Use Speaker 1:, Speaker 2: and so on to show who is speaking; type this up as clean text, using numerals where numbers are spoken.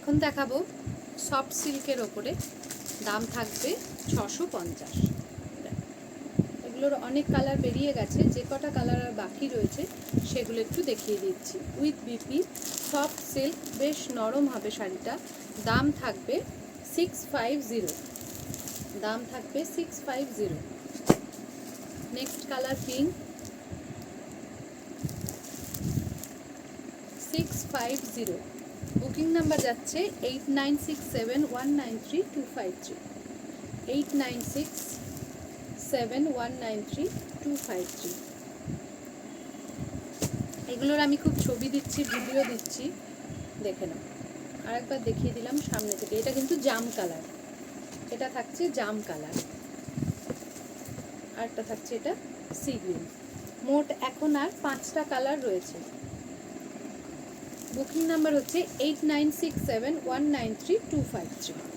Speaker 1: এখন দেখাবো সফট সিল্কের ওপরে, দাম থাকবে 650। এগুলোর অনেক কালার বেরিয়ে গেছে, যে কটা কালার আর বাকি রয়েছে সেগুলো একটু দেখিয়ে দিচ্ছি। উইথ বিপি সফট সিল্ক, বেশ নরম হবে শাড়িটা। দাম থাকবে 650, দাম থাকবে 650। Next colour pink, 650। Booking number যাচ্ছে 8967193253, 8967193253। এগুলোর আমি খুব ছবি দিচ্ছি, ভিডিও দিচ্ছি, দেখে নাও। আরেকবার দেখিয়ে দিলাম সামনে থেকে। এটা কিন্তু জাম কালার, এটা থাকছে জাম কালার, আরেকটা থাকছে এটা সি গ্রিন। মোট এখন আর 5টা কালার রয়েছে। বুকিং নাম্বার হচ্ছে 8967193253।